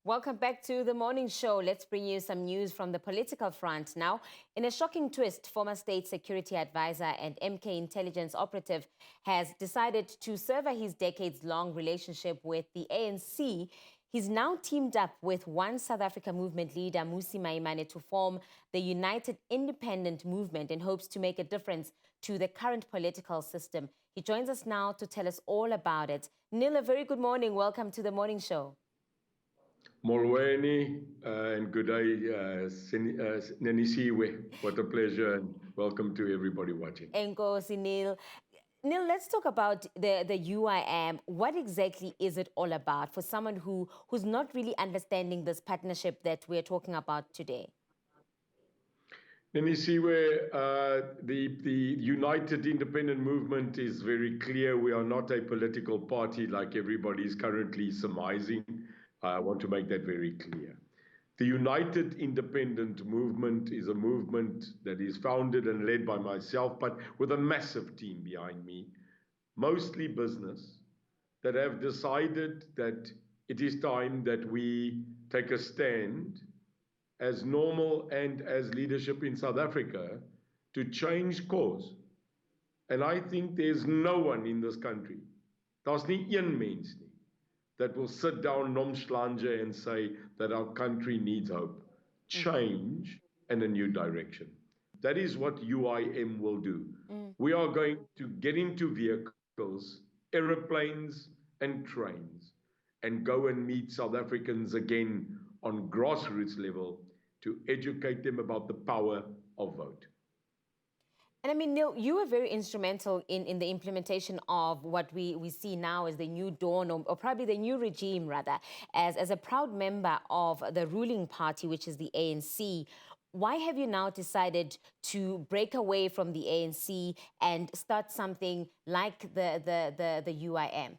Welcome back to the morning show. Let's bring you some news from the political front now. In a shocking twist, former state security advisor and MK intelligence operative has decided to sever his decades-long relationship with the ANC. He's now teamed up with one South Africa movement leader, Mmusi Maimane, to form the United Independent Movement in hopes to make a difference to the current political system. He joins us now to tell us all about it. Neil, a very good morning. Welcome to the morning show. Molweni and good day, Nenisiwe. What a pleasure and welcome to everybody watching. Enkosi, Neil. Neil, let's talk about the UIM. What exactly is it all about for someone who's not really understanding this partnership that we're talking about today? Nenisiwe, the United Independent Movement is very clear. We are not a political party like everybody is currently surmising. I want to make that very clear. The United Independent Movement is a movement that is founded and led by myself, but with a massive team behind me, mostly business, that have decided that it is time that we take a stand as normal and as leadership in South Africa to change course. And I think there's no one in this country, daar's nie een mens nie, that will sit down nomshlanje and say that our country needs hope, change, and a new direction. That is what UIM will do. We are going to get into vehicles, aeroplanes, and trains, and go and meet South Africans again on grassroots level to educate them about the power of vote. And I mean, Neil, you were very instrumental in the implementation of what we see now as the new dawn, or probably the new regime, rather, as a proud member of the ruling party, which is the ANC. Why have you now decided to break away from the ANC and start something like the UIM?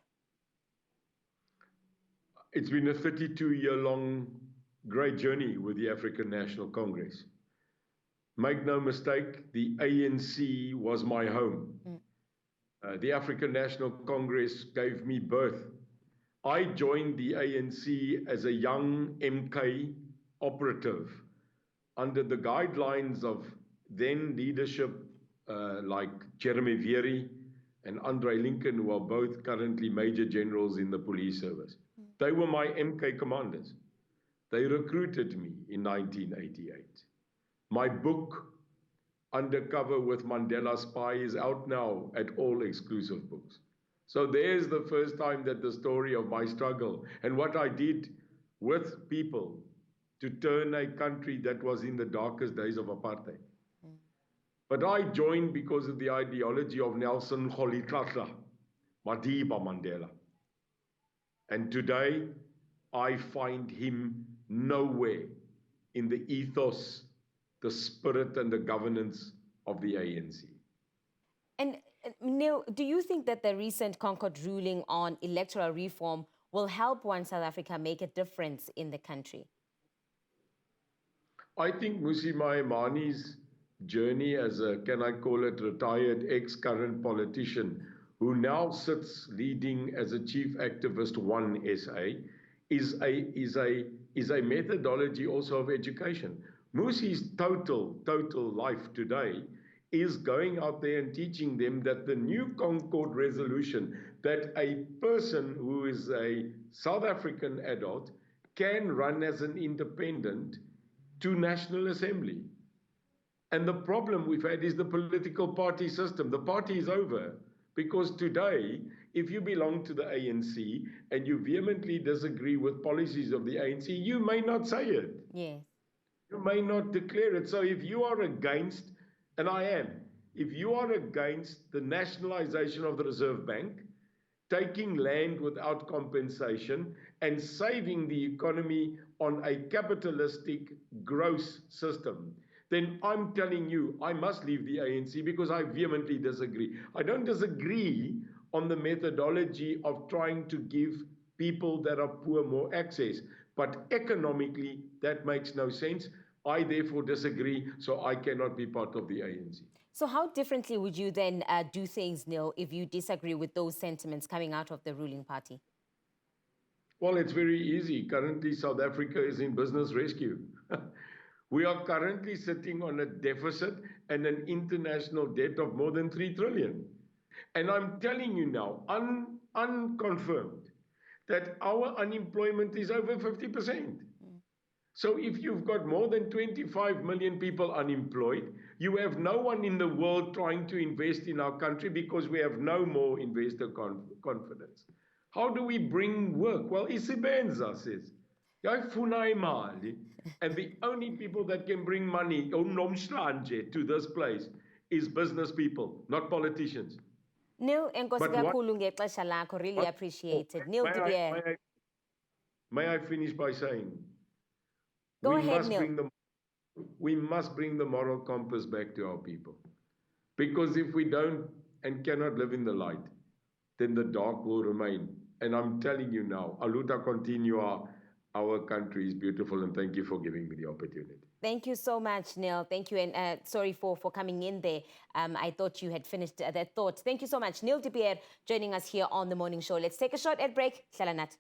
It's been a 32-year-long great journey with the African National Congress. Make no mistake, the ANC was my home. The African National Congress gave me birth. I joined the ANC as a young MK operative under the guidelines of then leadership like Jeremy Vieri and Andre Lincoln, who are both currently major generals in the police service. They were my MK commanders. They recruited me in 1988. My book, Undercover with Mandela Spy, is out now at all exclusive books. So there's the first time that the story of my struggle and what I did with people to turn a country that was in the darkest days of apartheid. But I joined because of the ideology of Nelson Rolihlahla, Madiba Mandela. And today, I find him nowhere in the ethos, the spirit and the governance of the ANC. And Neil, do you think that the recent Concord ruling on electoral reform will help One South Africa make a difference in the country? I think Mmusi Maimane's journey as a, can I call it, retired ex-current politician who now sits leading as a chief activist One SA is a methodology also of education. Mmusi's total life today is going out there and teaching them that the new Concord resolution, that a person who is a South African adult can run as an independent to National Assembly. And the problem we've had is the political party system. The party is over because today, if you belong to the ANC and you vehemently disagree with policies of the ANC, you may not say it. Yes. You may not declare it. So if you are against, and I am, if you are against the nationalization of the Reserve Bank, taking land without compensation and saving the economy on a capitalistic gross system, then I'm telling you, I must leave the ANC because I vehemently disagree. I don't disagree on the methodology of trying to give people that are poor more access, but economically, that makes no sense. I therefore disagree, so I cannot be part of the ANC. So how differently would you then do things, Neil, if you disagree with those sentiments coming out of the ruling party? Well, it's very easy. Currently, South Africa is in business rescue. We are currently sitting on a deficit and an international debt of more than 3 trillion. And I'm telling you now, unconfirmed, that our unemployment is over 50%. So if you've got more than 25 million people unemployed, you have no one in the world trying to invest in our country because we have no more investor confidence. How do we bring work? Well, Isibenza says, "Yayifuna imali." And the only people that can bring money to this place is business people, not politicians. Neil, enkosi But what, kakhulu ngexesha lakho. Really what appreciated. Neil may de I, Beer. may I finish by saying, Go we ahead, must Neil. bring the we must bring the moral compass back to our people. Because if we don't and cannot live in the light, then the dark will remain. And I'm telling you now, Aluta continua, our country is beautiful, and thank you for giving me the opportunity. Thank you so much, Neil. Thank you, and sorry for coming in there. I thought you had finished that thought. Thank you so much. Neil de Beer joining us here on The Morning Show. Let's take a short ad break. Hlala nathi.